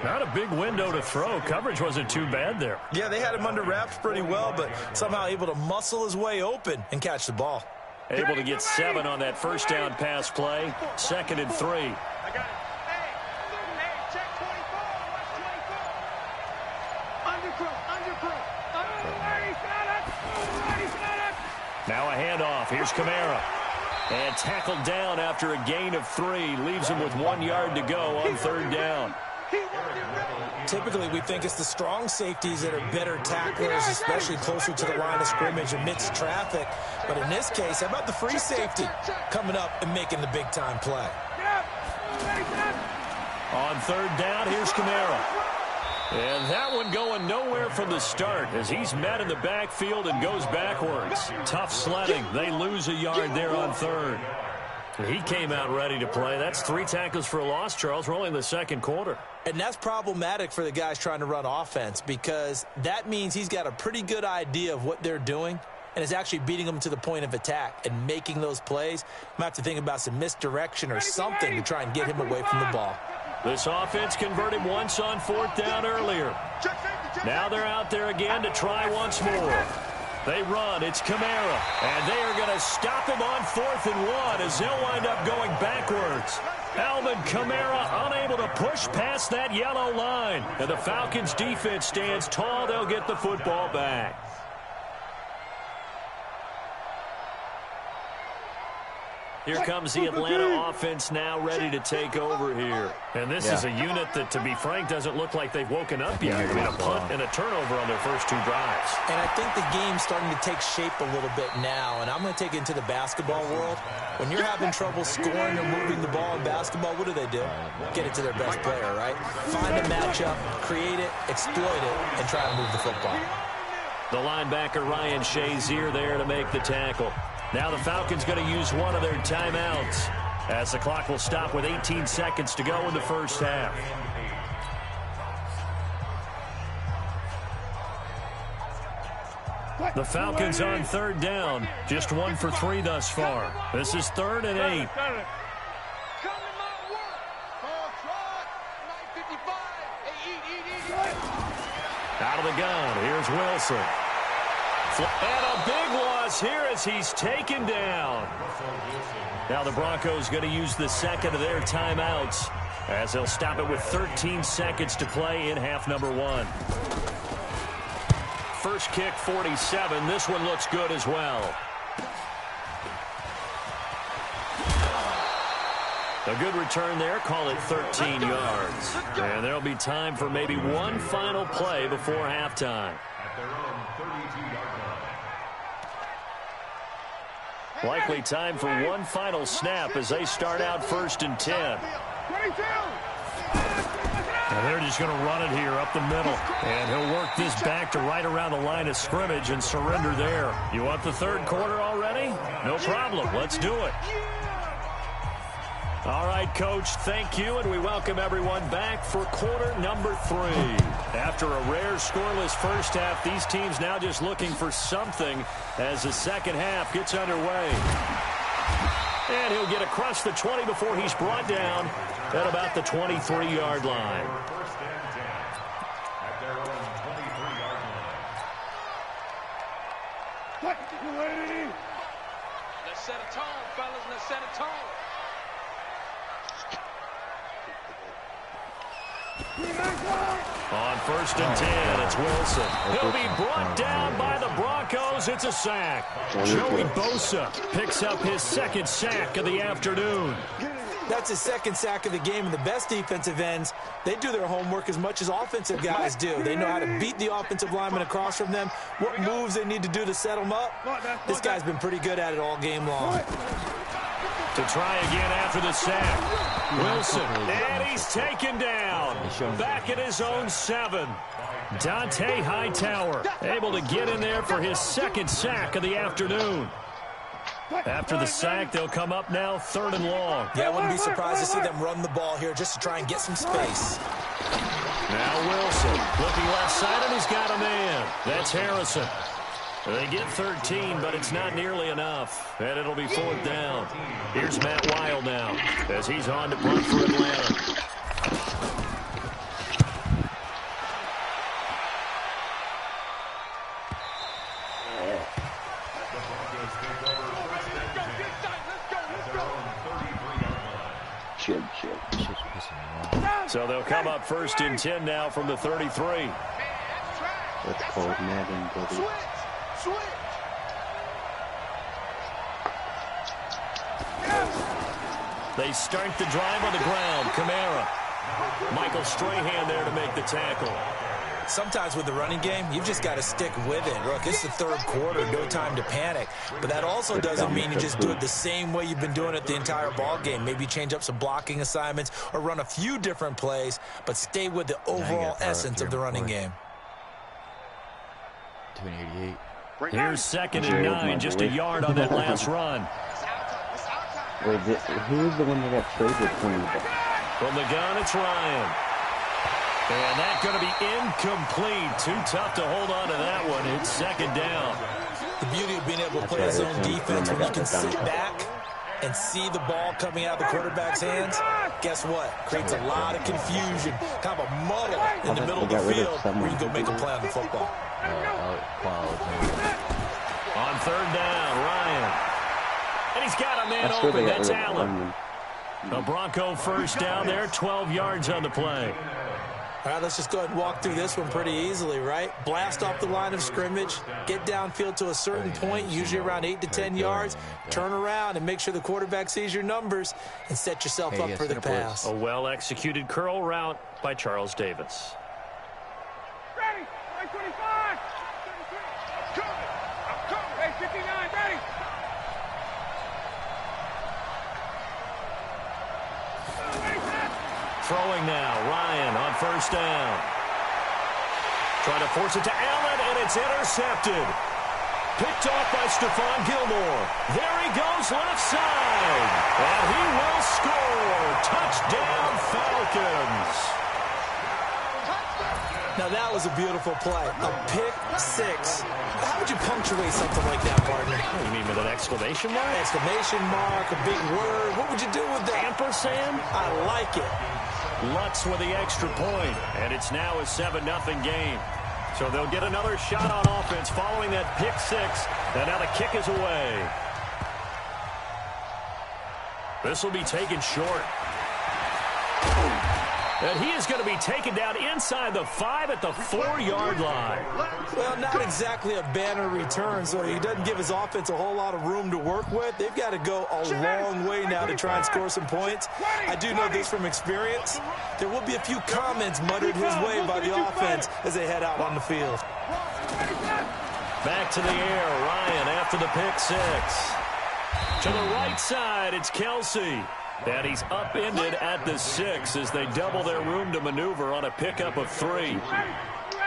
Not a big window to throw. Coverage wasn't too bad there. Yeah, they had him under wraps pretty well, but somehow able to muscle his way open and catch the ball. Able to get 7 on that first down pass play. 2nd and 3. I got it. Hey, check 24. Watch 24. Now a handoff. Here's Kamara. And tackled down after a gain of 3. Leaves him with 1 yard to go on 3rd down. Typically, we think it's the strong safeties that are better tacklers, especially closer to the line of scrimmage amidst traffic. But in this case, how about the free safety coming up and making the big-time play? On 3rd down, here's Kamara. And that one going nowhere from the start as he's met in the backfield and goes backwards. Tough sledding. They lose a yard there on 3rd. He came out ready to play. That's 3 tackles for a loss, Charles. We're only in the 2nd quarter. And that's problematic for the guys trying to run offense because that means he's got a pretty good idea of what they're doing and is actually beating them to the point of attack and making those plays. Might have to think about some misdirection or something to try and get him away from the ball. This offense converted once on 4th down earlier. Now they're out there again to try once more. They run. It's Kamara. And they are going to stop him on 4th and 1 as they'll wind up going backwards. Alvin Kamara unable to push past that yellow line. And the Falcons defense stands tall. They'll get the football back. Here comes the Atlanta offense now ready to take over here. And this is a unit that, to be frank, doesn't look like they've woken up yet. I mean, a punt and a turnover on their first 2 drives. And I think the game's starting to take shape a little bit now. And I'm going to take it into the basketball world. When you're having trouble scoring or moving the ball in basketball, what do? Get it to their best player, right? Find a matchup, create it, exploit it, and try to move the football. The linebacker, Ryan Shazier, there to make the tackle. Now the Falcons going to use one of their timeouts as the clock will stop with 18 seconds to go in the first half. The Falcons on 3rd down. Just 1 for 3 thus far. This is 3rd and 8. Out of the gun. Here's Wilson. And a big loss here as he's taken down. Now the Broncos going to use the 2nd of their timeouts as they'll stop it with 13 seconds to play in half number 1. First kick, 47. This one looks good as well. A good return there. Call it 13 yards. And there'll be time for maybe one final play before halftime. Likely time for one final snap as they start out 1st and 10. And they're just going to run it here up the middle. And he'll work this back to right around the line of scrimmage and surrender there. You want the 3rd quarter already? No problem. Let's do it. All right, Coach, thank you, and we welcome everyone back for quarter number 3. After a rare scoreless first half, these teams now just looking for something as the second half gets underway. And he'll get across the 20 before he's brought down at about the 23-yard line. Let's set a tone, fellas. Let's set a tone. On 1st and 10, it's Wilson. He'll be brought down by the Broncos. It's a sack. Joey Bosa picks up his 2nd sack of the afternoon. That's his 2nd sack of the game, and the best defensive ends, they do their homework as much as offensive guys do. They know how to beat the offensive lineman across from them, what moves they need to do to set them up. This guy's been pretty good at it all game long. To try again after the sack. Wilson, and he's taken down. Back at his own 7. Dante Hightower able to get in there for his 2nd sack of the afternoon. After the sack, they'll come up now 3rd and long. Yeah, I wouldn't be surprised to see them run the ball here just to try and get some space. Now Wilson looking left side, and he's got a man. That's Harrison. They get 13, but it's not nearly enough, and it'll be 4th down. Here's Matt Wild now as he's on to punt for Atlanta. So they'll come up 1st and 10 now from the 33. That's called Madden, buddy. Switch. They start the drive on the ground. Kamara. Michael Strahan there to make the tackle. Sometimes with the running game, you've just got to stick with it. Look, it's the 3rd quarter, no time to panic. But that also doesn't mean you just do it the same way you've been doing it the entire ball game. Maybe change up some blocking assignments or run a few different plays, but stay with the overall essence of the running game. 288. Here's 2nd and 9, just a yard on that last run. Wait, who is the one that got traded from the ball? From the gun, it's Ryan. And that's going to be incomplete. Too tough to hold on to that one. It's 2nd down. The beauty of being able to play zone defense when you can sit back and see the ball coming out of the quarterback's hands, guess what? Creates a lot of confusion, kind of a muddle in the middle of the field where you can go make a play on the football. On 3rd down, Ryan. And he's got a man open. That's Allen. A Bronco 1st down there, 12 yards on the play. All right, let's just go ahead and walk through this one pretty easily, right? Blast off the line of scrimmage, get downfield to a certain point, usually around 8 to 10 yards, turn around and make sure the quarterback sees your numbers and set yourself up for the pass. A well-executed curl route by Charles Davis. Ready, 25. I'm coming. Hey, 59, ready. Throwing now, Ryan on 1st down. Trying to force it to Allen, and it's intercepted. Picked off by Stephon Gilmore. There he goes left side. And he will score. Touchdown, Falcons. Now that was a beautiful play. A pick 6. How would you punctuate something like that, partner? You mean with an exclamation mark? Exclamation mark, a big word. What would you do with that? Ampersand? I like it. Lutz with the extra point, and it's now a 7-0 game. So they'll get another shot on offense following that pick 6, and now the kick is away. This will be taken short. And he is going to be taken down inside the 5 at the 4-yard line. Well, not exactly a banner return, so he doesn't give his offense a whole lot of room to work with. They've got to go a long way now to try and score some points. I do know this from experience. There will be a few comments muttered his way by the offense as they head out on the field. Back to the air, Ryan after the pick 6. To the right side, it's Kelsey. And he's upended at the 6 as they double their room to maneuver on a pickup of 3.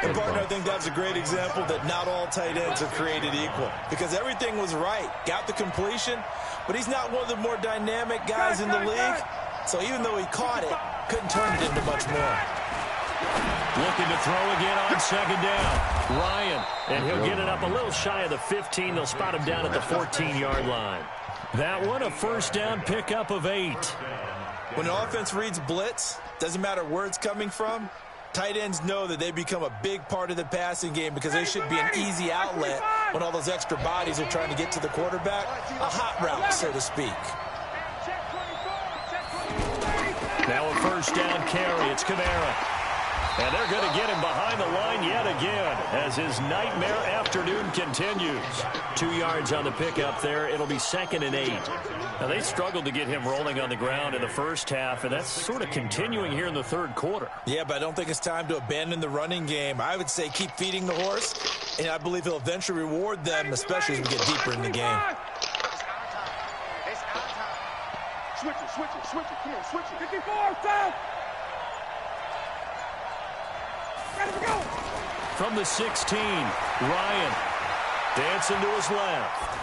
And, partner, I think that's a great example that not all tight ends are created equal. Because everything was right. Got the completion, but he's not one of the more dynamic guys in the league. So even though he caught it, couldn't turn it into much more. Looking to throw again on 2nd down. Ryan, and he'll get it up a little shy of the 15. They'll spot him down at the 14-yard line. That one, a 1st down pickup of 8. When an offense reads blitz, doesn't matter where it's coming from, tight ends know that they become a big part of the passing game because they should be an easy outlet when all those extra bodies are trying to get to the quarterback. A hot route, so to speak. Now a 1st down carry. It's Kamara. And they're going to get him behind the line yet again as his nightmare afternoon continues. 2 yards on the pickup there. It'll be 2nd and 8. Now, they struggled to get him rolling on the ground in the first half, and that's sort of continuing here in the 3rd quarter. Yeah, but I don't think it's time to abandon the running game. I would say keep feeding the horse, and I believe he'll eventually reward them, especially as we get deeper in the game. Switch it. Come on, switch it. 54, south. From the 16, Ryan dancing to his left.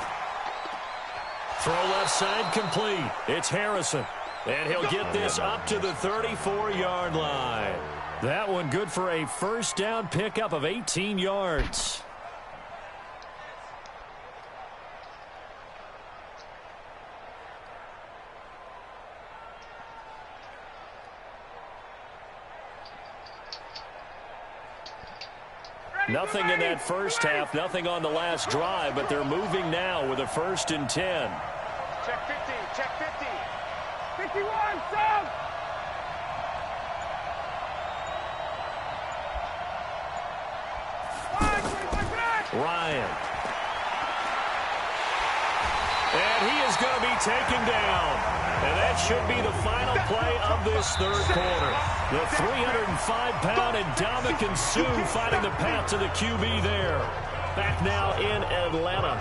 Throw left side complete. It's Harrison. And he'll get this up to the 34-yard line. That one good for a 1st down pickup of 18 yards. Nothing in that first half, nothing on the last drive, but they're moving now with a 1st and 10. Check 50, check 50. 51, Sam! Ryan. And he is going to be taken down. And that should be the final play of this third quarter. The 305-pound Ndamukong Suh fighting the path to the QB there. Back now in Atlanta.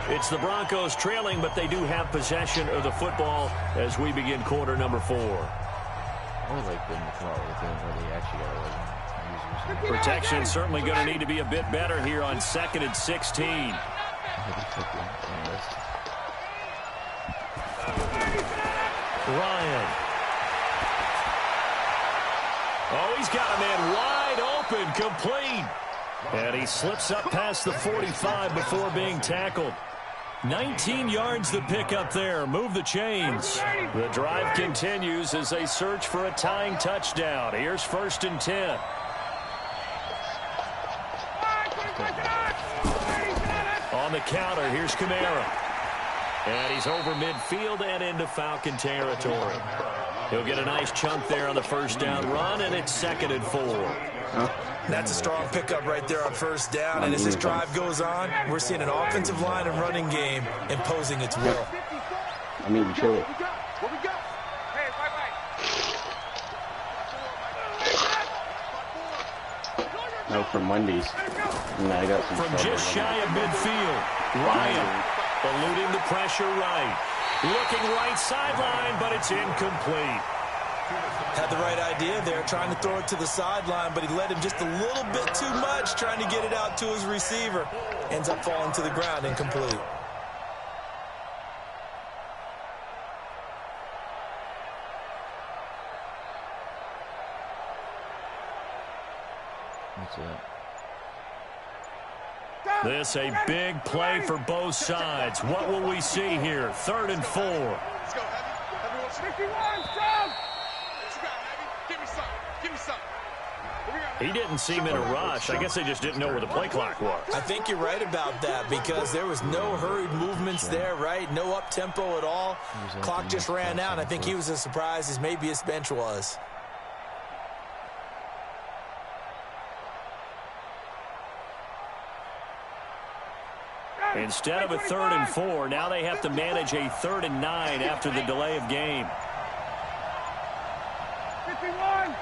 It's the Broncos trailing, but they do have possession of the football as we begin quarter number 4. I would like them to come out with a game where they actually got 11 users. Protection certainly going to need to be a bit better here on 2nd and 16. Ryan. Oh, he's got a man wide open, complete. And he slips up past the 45 before being tackled. 19 yards to pick up there. Move the chains. The drive continues as they search for a tying touchdown. Here's 1st and 10. On the counter, here's Kamara. And he's over midfield and into Falcon territory. He'll get a nice chunk there on the first down run, and it's 2nd and 4. That's a strong pickup right there on first down. And as this drive goes on, we're seeing an offensive line and running game imposing its will. I mean, chill it. No, from Wendy's. And I got some from just shy of midfield. Ryan eluding the pressure right. Looking right sideline, but it's incomplete. Had the right idea there, trying to throw it to the sideline, but he led him just a little bit too much, trying to get it out to his receiver. Ends up falling to the ground, incomplete. That's it. This a big play for both sides. What will we see here? 3rd and 4. Let's go, Heavy. Everyone, 51, Sam! Give me some. Give me some. He didn't seem in a rush. I guess they just didn't know where the play clock was. I think you're right about that because there was no hurried movements there, right? No up-tempo at all. Clock just ran out. I think he was as surprised as maybe his bench was. Instead of a 3rd and 4, now they have to manage a 3rd and 9 after the delay of game. 51.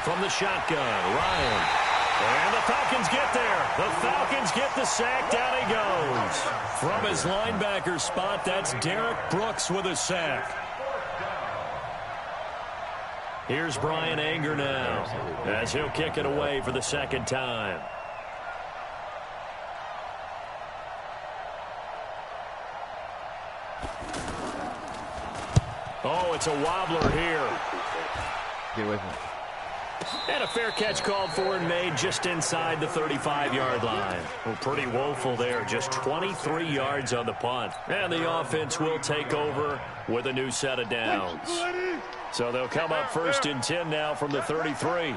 From the shotgun, Ryan. And the Falcons get there. The Falcons get the sack. Down he goes. From his linebacker spot, that's Derek Brooks with a sack. Here's Brian Anger now as he'll kick it away for the 2nd time. Oh, it's a wobbler here. Get away from it. And a fair catch called for and made just inside the 35-yard line. Well, pretty woeful there. Just 23 yards on the punt. And the offense will take over with a new set of downs. So they'll come up 1st and 10 now from the 33.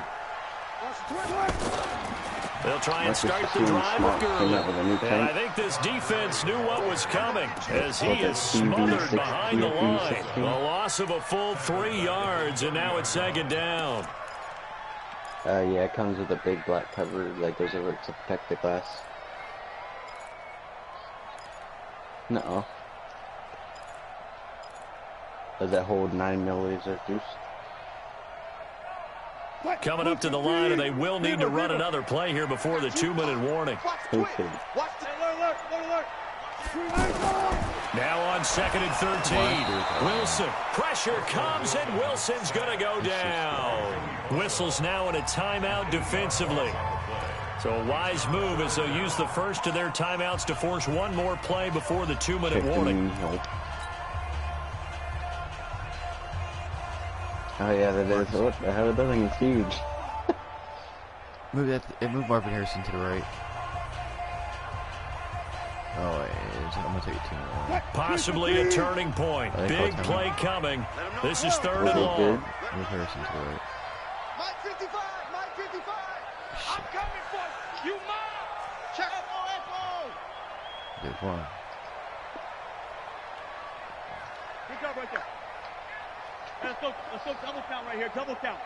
They'll try and start the drive with Gurley. And I think this defense knew what was coming as he is smothered behind the line. The loss of a full 3 yards, and now it's 2nd down. Yeah, it comes with a big black cover that goes over it to protect the glass. No. Does that hold 9mm laser juice? Coming up to the line, and they will need to run another play here before the 2-minute warning. Okay. Now on 2nd and 13. Wilson. Pressure comes, and Wilson's going to go down. Whistles now in a timeout defensively. So a wise move as they'll use the first of their timeouts to force one more play before the 2-minute warning. Oh yeah, that is. What the hell? That thing is huge. Move Marvin Harrison to the right. Oh, wait, I'm gonna take a 2-minute. Possibly a turning point. Big play coming. This is 3rd and long. Move Harrison to the right. Mike 55, Mike 55. I'm coming for you, Mike. Check out Echo. Good one. Good job right there. Let's go double count right here. Double count.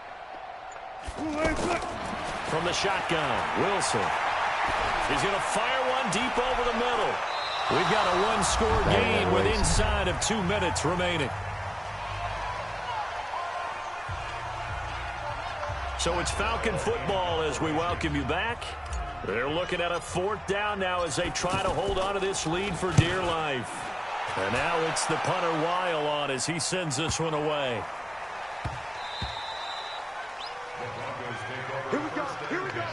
From the shotgun, Wilson. He's going to fire one deep over the middle. We've got a one-score game with inside of 2 minutes remaining. So it's Falcon football as we welcome you back. They're looking at a 4th down now as they try to hold on to this lead for dear life. And now it's the punter Weil on as he sends this one away. Here we go. Here we go.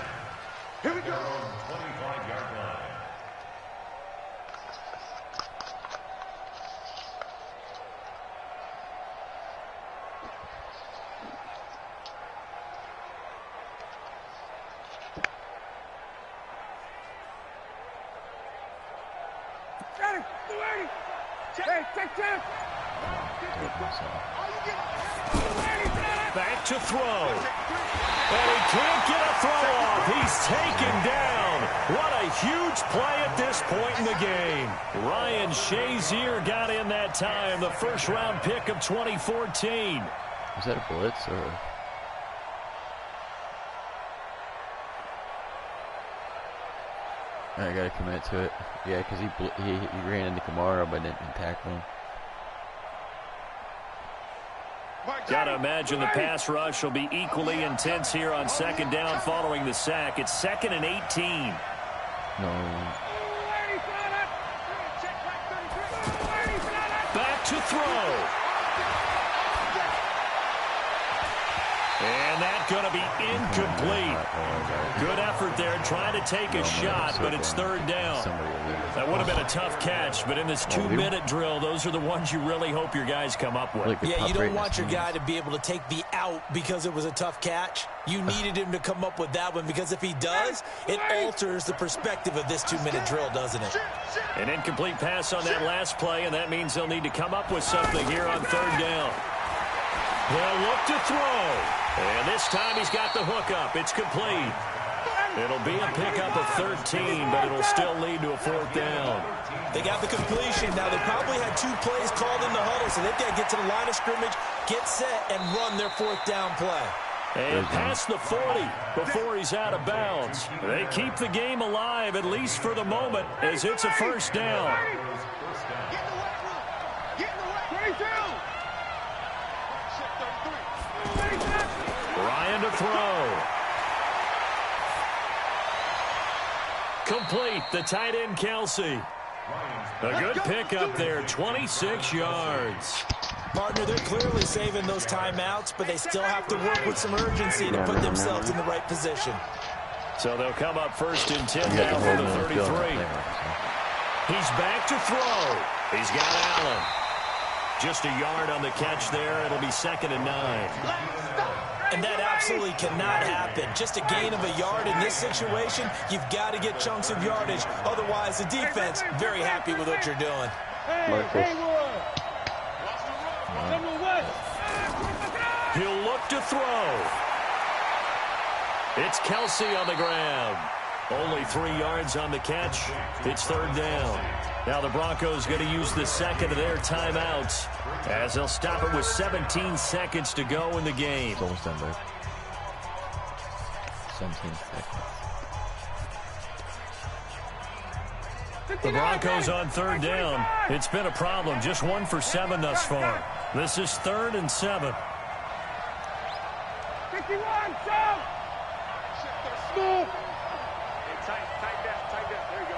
Here we go. 25-yard line. Back to throw. And he can't get a throw off. He's taken down. What a huge play at this point in the game. Ryan Shazier got in that time, the first-round pick of 2014. Was that a blitz or? I gotta commit to it. Yeah, because he ran into Kamara but didn't tackle him. Got to imagine the pass rush will be equally intense here on 2nd down following the sack. It's 2nd and 18. No. Back to throw. And that's going to be incomplete. Good effort there trying to take a shot, but it's 3rd down. That would have been a tough catch, but in this 2-minute drill, those are the ones you really hope your guys come up with. Yeah, you don't want your guy to be able to take the out because it was a tough catch. You needed him to come up with that one because if he does, it alters the perspective of this 2-minute drill, doesn't it? An incomplete pass on that last play, and that means they'll need to come up with something here on 3rd down. They'll look to throw. And this time he's got the hookup. It's complete. It'll be a pickup of 13, but it'll still lead to a 4th down. They got the completion. Now, they probably had 2 plays called in the huddle, so they've got to get to the line of scrimmage, get set, and run their 4th down play. And past the 40 before he's out of bounds. They keep the game alive, at least for the moment, as it's a 1st down. Ryan to throw. Complete, the tight end, Kelsey. A good pickup there, 26 yards. Partner, they're clearly saving those timeouts, but they still have to work with some urgency to put themselves in the right position. So they'll come up 1st and 10 now from the 33. He's back to throw. He's got Allen. Just a yard on the catch there. It'll be 2nd and 9. And that absolutely cannot happen. Just a gain of a yard in this situation, you've got to get chunks of yardage. Otherwise, the defense, very happy with what you're doing. He'll look to throw. It's Kelsey on the ground. Only 3 yards on the catch. It's 3rd down. Now the Broncos going to use the 2nd of their timeouts as they'll stop it with 17 seconds to go in the game. It's almost done, bud. 17 seconds. The Broncos on 3rd down. It's been a problem. Just 1 for 7 thus far. This is 3rd and 7. 51, show! Smooth! Tight down. There you go.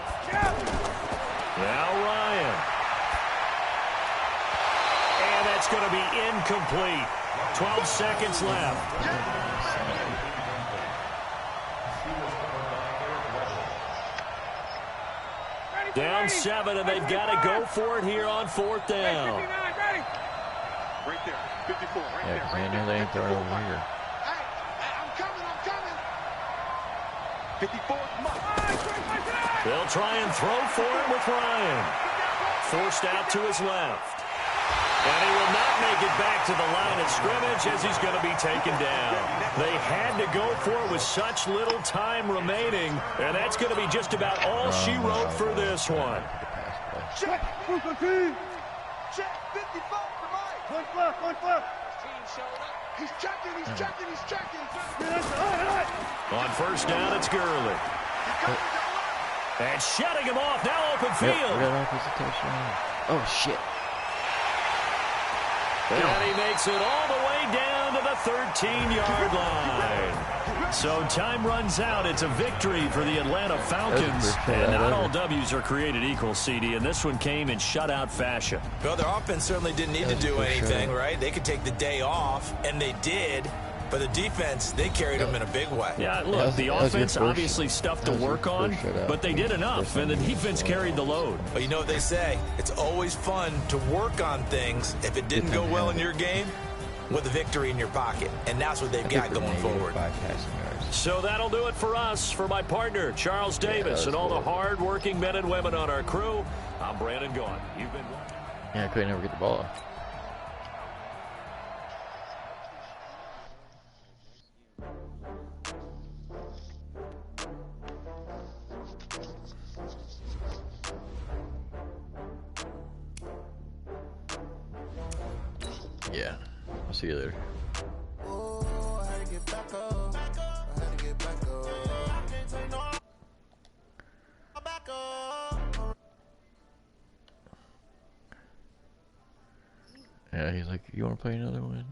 Now Ryan. And that's going to be incomplete. 12 seconds left. Down 7, and they've got to go for it here on 4th down. Right there, 54, right yeah, because I know they ain't throwing over here. I'm coming. 54, come on. They'll try and throw for it with Ryan. Forced out to his left. And he will not make it back to the line of scrimmage as he's going to be taken down. They had to go for it with such little time remaining, and that's going to be just about all she wrote for this one. Check 55 for Mike. One flag. Team showed up. He's checking. On first down, it's Gurley. And shutting him off, now open field. Oh, shit. And he makes it all the way down to the 13-yard line. So time runs out. It's a victory for the Atlanta Falcons. And not all W's are created equal, CD, and this one came in shutout fashion. Well, their offense certainly didn't need to do anything, right? They could take the day off, and they did. But the defense, they carried them in a big way. Yeah, look, the offense obviously stuff to work on, but they did enough, and the defense carried the load. But you know what they say? It's always fun to work on things if it didn't go well in your game with a victory in your pocket. And that's what they've got going forward. So that'll do it for us. For my partner, Charles Davis, and all the hard-working men and women on our crew, I'm Brandon Gaughan. You've been... Yeah, I couldn't ever get the ball. Yeah, I'll see you later. Yeah, he's like, you want to play another one?